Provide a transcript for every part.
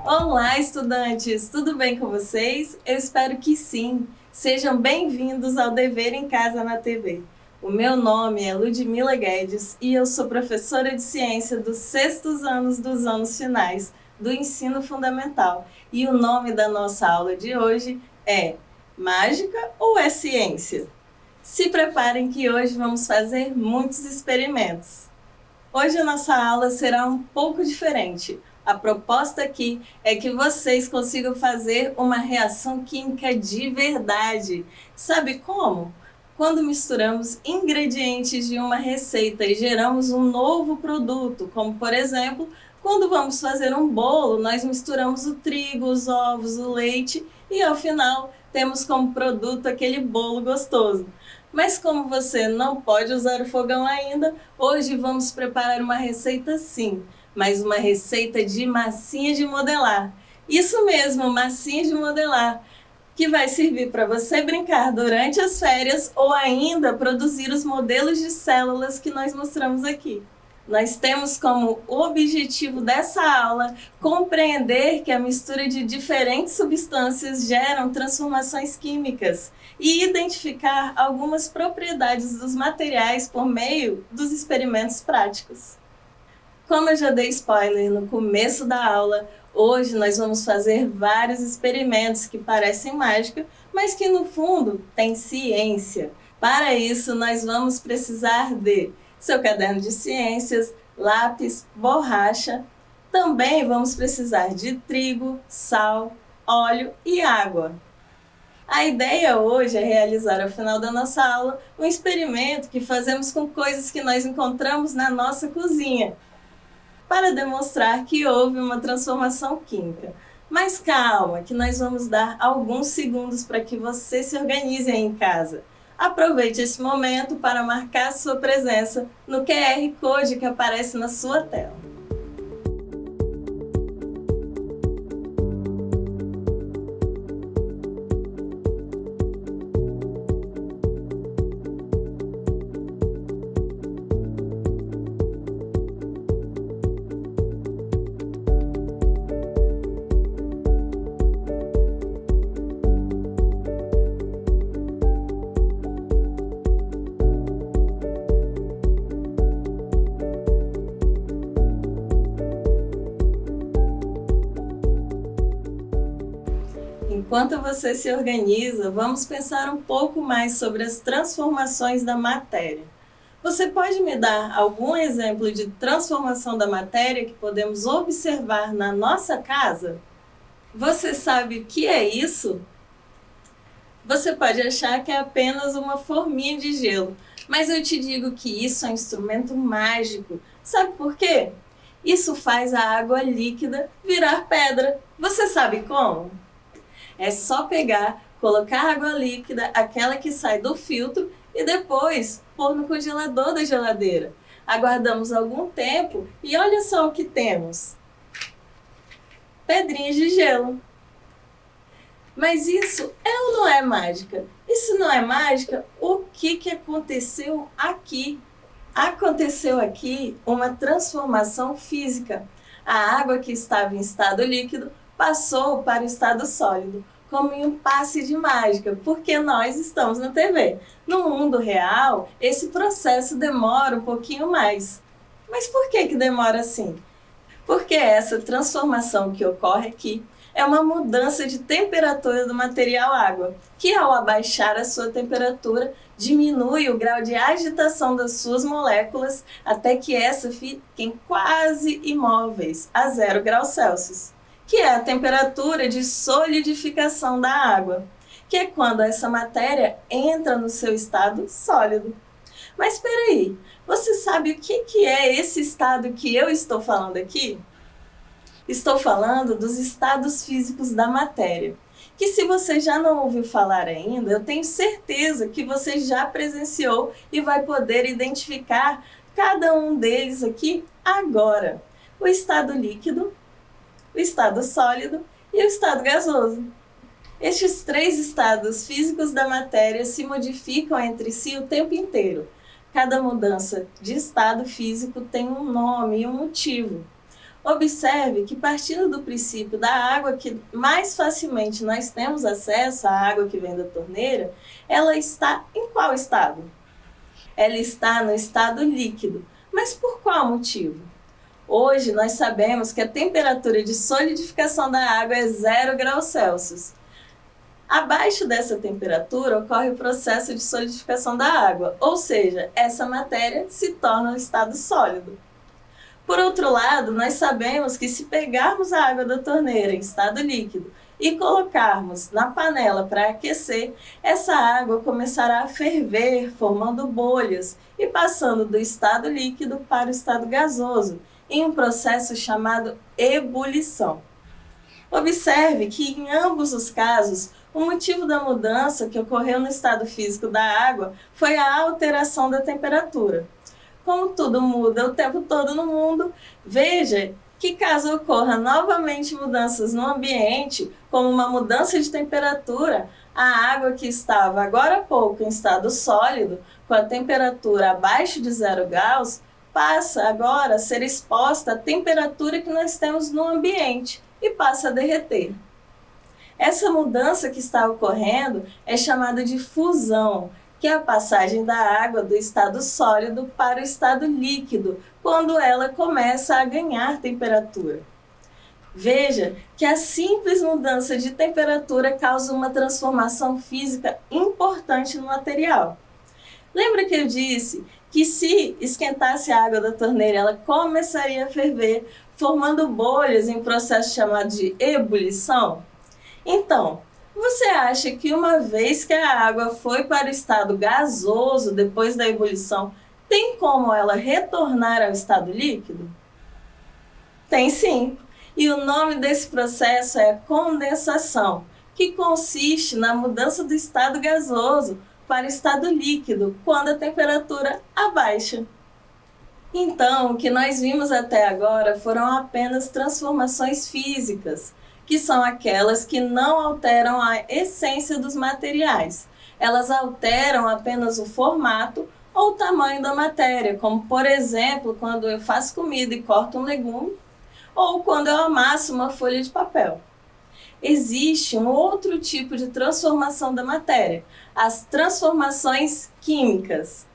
Olá, estudantes! Tudo bem com vocês? Eu espero que sim! Sejam bem-vindos ao Dever em Casa na TV. O meu nome é Ludmila Guedes e eu sou professora de ciência dos 6º anos dos anos finais do ensino fundamental. E o nome da nossa aula de hoje é Mágica ou é Ciência? Se preparem que hoje vamos fazer muitos experimentos. Hoje a nossa aula será um pouco diferente. A proposta aqui é que vocês consigam fazer uma reação química de verdade. Sabe como? Quando misturamos ingredientes de uma receita e geramos um novo produto, como por exemplo, quando vamos fazer um bolo, nós misturamos o trigo, os ovos, o leite e ao final temos como produto aquele bolo gostoso. Mas como você não pode usar o fogão ainda, hoje vamos preparar uma receita sim, mas uma receita de massinha de modelar. Isso mesmo, massinha de modelar, que vai servir para você brincar durante as férias ou ainda produzir os modelos de células que nós mostramos aqui. Nós temos como objetivo dessa aula compreender que a mistura de diferentes substâncias geram transformações químicas e identificar algumas propriedades dos materiais por meio dos experimentos práticos. Como eu já dei spoiler no começo da aula, hoje nós vamos fazer vários experimentos que parecem mágica, mas que no fundo têm ciência. Para isso, nós vamos precisar de seu caderno de ciências, lápis, borracha. Também vamos precisar de trigo, sal, óleo e água. A ideia hoje é realizar ao final da nossa aula um experimento que fazemos com coisas que nós encontramos na nossa cozinha, para demonstrar que houve uma transformação química. Mas calma, que nós vamos dar alguns segundos para que você se organize aí em casa. Aproveite esse momento para marcar sua presença no QR Code que aparece na sua tela. Enquanto você se organiza, vamos pensar um pouco mais sobre as transformações da matéria. Você pode me dar algum exemplo de transformação da matéria que podemos observar na nossa casa? Você sabe o que é isso? Você pode achar que é apenas uma forminha de gelo, mas eu te digo que isso é um instrumento mágico. Sabe por quê? Isso faz a água líquida virar pedra. Você sabe como? É só pegar, colocar água líquida, aquela que sai do filtro, e depois pôr no congelador da geladeira. Aguardamos algum tempo e olha só o que temos. Pedrinhas de gelo. Mas isso é ou não é mágica? E se não é mágica, o que aconteceu aqui? Aconteceu aqui uma transformação física. A água que estava em estado líquido passou para o estado sólido, como em um passe de mágica, porque nós estamos na TV. No mundo real, esse processo demora um pouquinho mais. Mas por que demora assim? Porque essa transformação que ocorre aqui é uma mudança de temperatura do material água, que ao abaixar a sua temperatura, diminui o grau de agitação das suas moléculas até que essas fiquem quase imóveis a 0 graus Celsius. Que é a temperatura de solidificação da água, que é quando essa matéria entra no seu estado sólido. Mas espera aí, você sabe o que é esse estado que eu estou falando aqui? Estou falando dos estados físicos da matéria, que se você já não ouviu falar ainda, eu tenho certeza que você já presenciou e vai poder identificar cada um deles aqui agora. O estado líquido, o estado sólido e o estado gasoso. Estes três estados físicos da matéria se modificam entre si o tempo inteiro. Cada mudança de estado físico tem um nome e um motivo. Observe que, partindo do princípio da água que mais facilmente nós temos acesso, a água que vem da torneira, ela está em qual estado? Ela está no estado líquido. Mas por qual motivo? Hoje nós sabemos que a temperatura de solidificação da água é 0 graus Celsius. Abaixo dessa temperatura ocorre o processo de solidificação da água, ou seja, essa matéria se torna um estado sólido. Por outro lado, nós sabemos que se pegarmos a água da torneira em estado líquido e colocarmos na panela para aquecer, essa água começará a ferver, formando bolhas e passando do estado líquido para o estado gasoso, em um processo chamado ebulição. Observe que em ambos os casos, o motivo da mudança que ocorreu no estado físico da água foi a alteração da temperatura. Como tudo muda o tempo todo no mundo, veja que caso ocorra novamente mudanças no ambiente, como uma mudança de temperatura, a água que estava agora há pouco em estado sólido, com a temperatura abaixo de 0 graus, passa agora a ser exposta à temperatura que nós temos no ambiente e passa a derreter. Essa mudança que está ocorrendo é chamada de fusão, que é a passagem da água do estado sólido para o estado líquido, quando ela começa a ganhar temperatura. Veja que a simples mudança de temperatura causa uma transformação física importante no material. Lembra que eu disse que se esquentasse a água da torneira, ela começaria a ferver, formando bolhas em um processo chamado de ebulição? Então, você acha que uma vez que a água foi para o estado gasoso depois da ebulição, tem como ela retornar ao estado líquido? Tem sim. E o nome desse processo é condensação, que consiste na mudança do estado gasoso para o estado líquido, quando a temperatura abaixa. Então, o que nós vimos até agora foram apenas transformações físicas, que são aquelas que não alteram a essência dos materiais. Elas alteram apenas o formato ou o tamanho da matéria, como, por exemplo, quando eu faço comida e corto um legume, ou quando eu amasso uma folha de papel. Existe um outro tipo de transformação da matéria, as transformações químicas.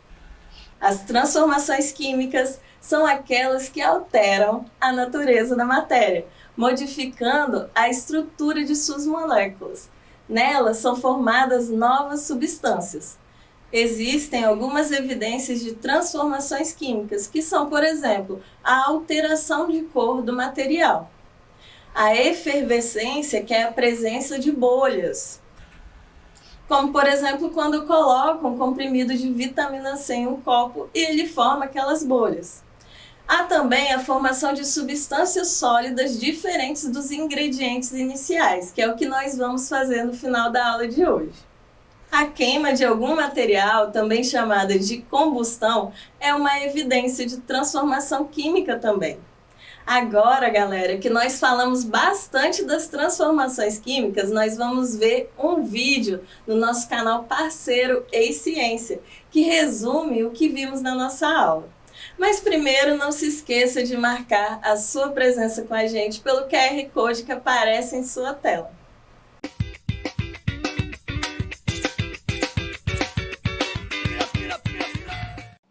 As transformações químicas são aquelas que alteram a natureza da matéria, modificando a estrutura de suas moléculas. Nelas são formadas novas substâncias. Existem algumas evidências de transformações químicas, que são, por exemplo, a alteração de cor do material, a efervescência, que é a presença de bolhas, como, por exemplo, quando colocam um comprimido de vitamina C em um copo e ele forma aquelas bolhas. Há também a formação de substâncias sólidas diferentes dos ingredientes iniciais, que é o que nós vamos fazer no final da aula de hoje. A queima de algum material, também chamada de combustão, é uma evidência de transformação química também. Agora, galera, que nós falamos bastante das transformações químicas, nós vamos ver um vídeo no nosso canal parceiro Ei Ciência, que resume o que vimos na nossa aula. Mas primeiro, não se esqueça de marcar a sua presença com a gente pelo QR Code que aparece em sua tela.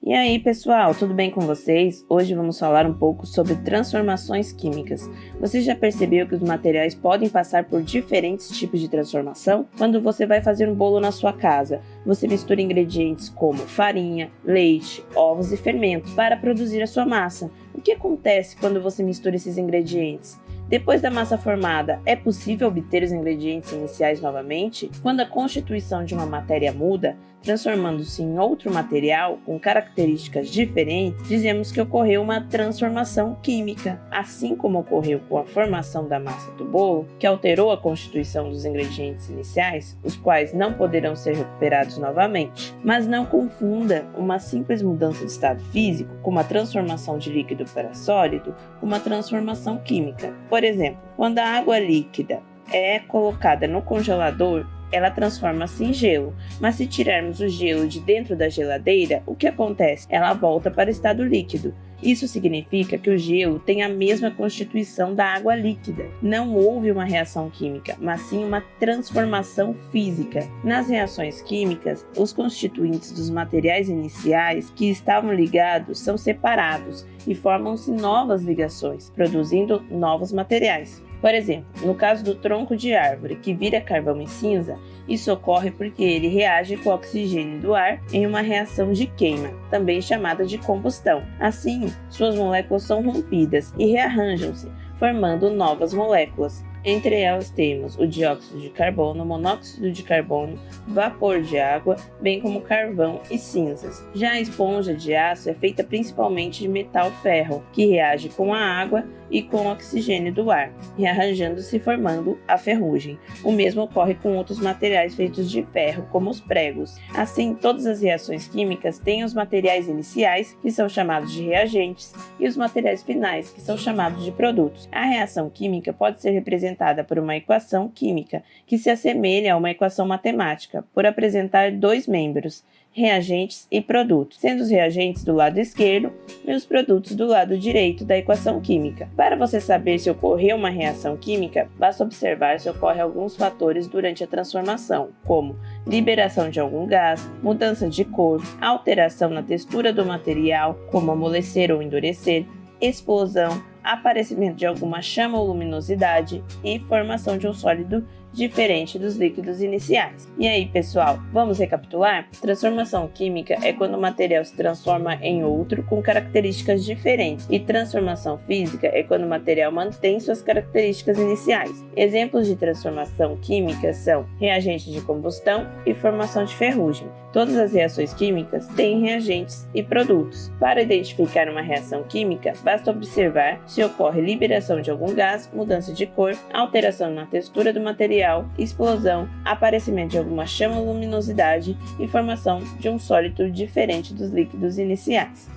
E aí, pessoal, tudo bem com vocês? Hoje vamos falar um pouco sobre transformações químicas. Você já percebeu que os materiais podem passar por diferentes tipos de transformação? Quando você vai fazer um bolo na sua casa, você mistura ingredientes como farinha, leite, ovos e fermentos para produzir a sua massa. O que acontece quando você mistura esses ingredientes? Depois da massa formada, é possível obter os ingredientes iniciais novamente? Quando a constituição de uma matéria muda, transformando-se em outro material com características diferentes, dizemos que ocorreu uma transformação química, assim como ocorreu com a formação da massa do bolo, que alterou a constituição dos ingredientes iniciais, os quais não poderão ser recuperados novamente. Mas não confunda uma simples mudança de estado físico, como a transformação de líquido para sólido, com uma transformação química. Por exemplo, quando a água líquida é colocada no congelador, ela transforma-se em gelo, mas se tirarmos o gelo de dentro da geladeira, o que acontece? Ela volta para o estado líquido. Isso significa que o gelo tem a mesma constituição da água líquida. Não houve uma reação química, mas sim uma transformação física. Nas reações químicas, os constituintes dos materiais iniciais que estavam ligados são separados e formam-se novas ligações, produzindo novos materiais. Por exemplo, no caso do tronco de árvore que vira carvão e cinza, isso ocorre porque ele reage com o oxigênio do ar em uma reação de queima, também chamada de combustão. Assim, suas moléculas são rompidas e rearranjam-se, formando novas moléculas. Entre elas temos o dióxido de carbono, monóxido de carbono, vapor de água, bem como carvão e cinzas. Já a esponja de aço é feita principalmente de metal ferro, que reage com a água e com o oxigênio do ar, rearranjando-se e formando a ferrugem. O mesmo ocorre com outros materiais feitos de ferro, como os pregos. Assim, todas as reações químicas têm os materiais iniciais, que são chamados de reagentes, e os materiais finais, que são chamados de produtos. A reação química pode ser representada por uma equação química, que se assemelha a uma equação matemática, por apresentar dois membros, reagentes e produtos, sendo os reagentes do lado esquerdo e os produtos do lado direito da equação química. Para você saber se ocorreu uma reação química, basta observar se ocorrem alguns fatores durante a transformação, como liberação de algum gás, mudança de cor, alteração na textura do material, como amolecer ou endurecer, explosão, aparecimento de alguma chama ou luminosidade e formação de um sólido diferente dos líquidos iniciais. E aí, pessoal, vamos recapitular? Transformação química é quando o material se transforma em outro com características diferentes, e transformação física é quando o material mantém suas características iniciais. Exemplos de transformação química são reagente de combustão e formação de ferrugem. Todas as reações químicas têm reagentes e produtos. Para identificar uma reação química, basta observar se ocorre liberação de algum gás, mudança de cor, alteração na textura do material, explosão, aparecimento de alguma chama ou luminosidade e formação de um sólido diferente dos líquidos iniciais.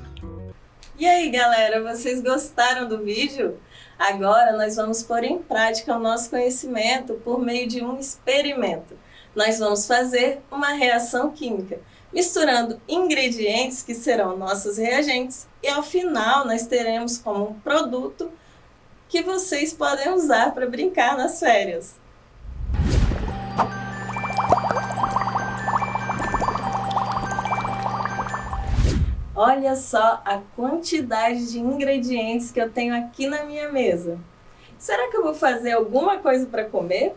E aí, galera, vocês gostaram do vídeo? Agora nós vamos pôr em prática o nosso conhecimento por meio de um experimento. Nós vamos fazer uma reação química, misturando ingredientes que serão nossos reagentes, e ao final nós teremos como um produto que vocês podem usar para brincar nas férias. Olha só a quantidade de ingredientes que eu tenho aqui na minha mesa. Será que eu vou fazer alguma coisa para comer?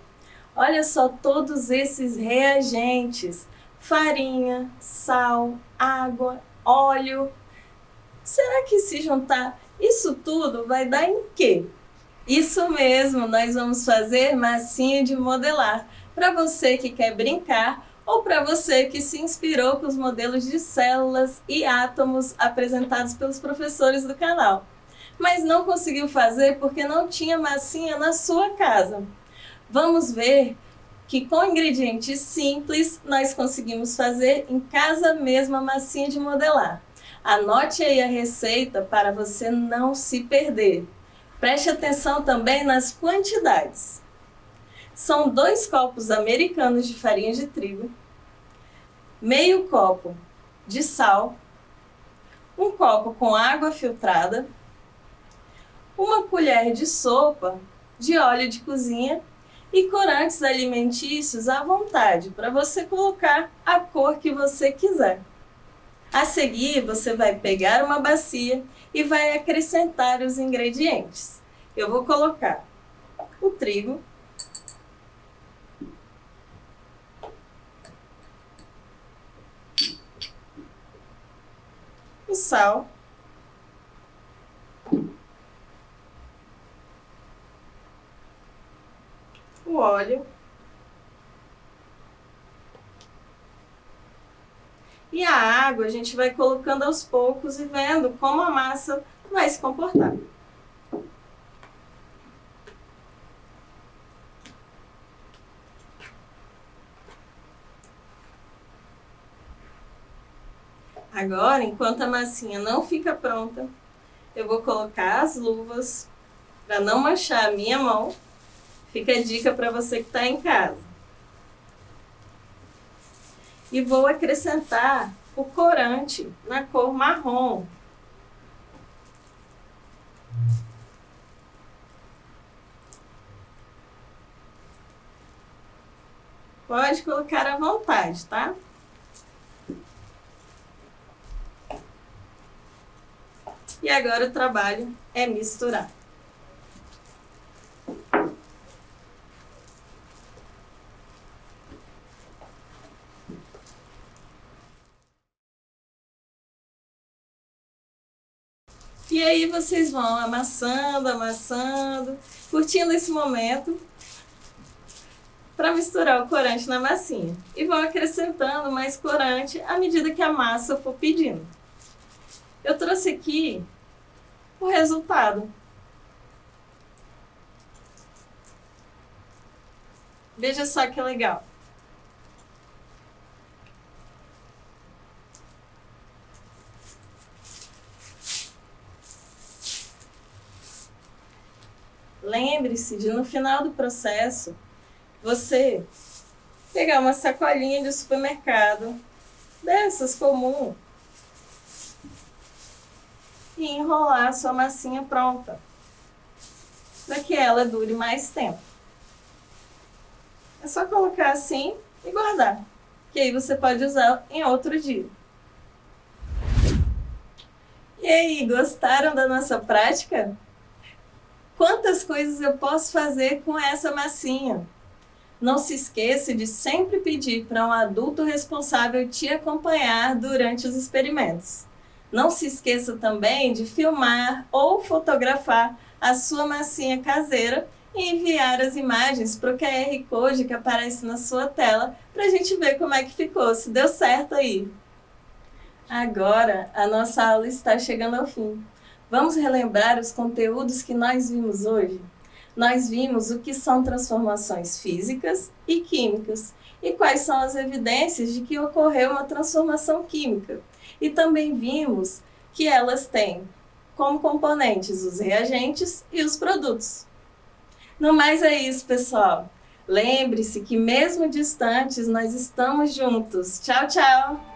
Olha só todos esses reagentes: farinha, sal, água, óleo. Será que se juntar isso tudo vai dar em quê? Isso mesmo, nós vamos fazer massinha de modelar, para você que quer brincar ou para você que se inspirou com os modelos de células e átomos apresentados pelos professores do canal, mas não conseguiu fazer porque não tinha massinha na sua casa. Vamos ver que com ingredientes simples nós conseguimos fazer em casa mesmo a massinha de modelar. Anote aí a receita para você não se perder. Preste atenção também nas quantidades. São 2 copos americanos de farinha de trigo, meio copo de sal, 1 copo com água filtrada, 1 colher de sopa de óleo de cozinha e corantes alimentícios à vontade, para você colocar a cor que você quiser. A seguir, você vai pegar uma bacia e vai acrescentar os ingredientes. Eu vou colocar o trigo, o sal, o óleo e a água. A gente vai colocando aos poucos e vendo como a massa vai se comportar. Agora, enquanto a massinha não fica pronta, eu vou colocar as luvas para não manchar a minha mão. Fica a dica para você que está em casa. E vou acrescentar o corante na cor marrom. Pode colocar à vontade, tá? E agora o trabalho é misturar. E aí vocês vão amassando, amassando, curtindo esse momento para misturar o corante na massinha. E vão acrescentando mais corante à medida que a massa for pedindo. Eu trouxe aqui o resultado. Veja só que legal. Lembre-se de, no final do processo, você pegar uma sacolinha de supermercado, dessas comum, e enrolar a sua massinha pronta, para que ela dure mais tempo. É só colocar assim e guardar, que aí você pode usar em outro dia. E aí, gostaram da nossa prática? Quantas coisas eu posso fazer com essa massinha? Não se esqueça de sempre pedir para um adulto responsável te acompanhar durante os experimentos. Não se esqueça também de filmar ou fotografar a sua massinha caseira e enviar as imagens para o QR Code que aparece na sua tela para a gente ver como é que ficou, se deu certo aí. Agora, a nossa aula está chegando ao fim. Vamos relembrar os conteúdos que nós vimos hoje? Nós vimos o que são transformações físicas e químicas e quais são as evidências de que ocorreu uma transformação química. E também vimos que elas têm como componentes os reagentes e os produtos. No mais é isso, pessoal. Lembre-se que mesmo distantes, nós estamos juntos. Tchau, tchau!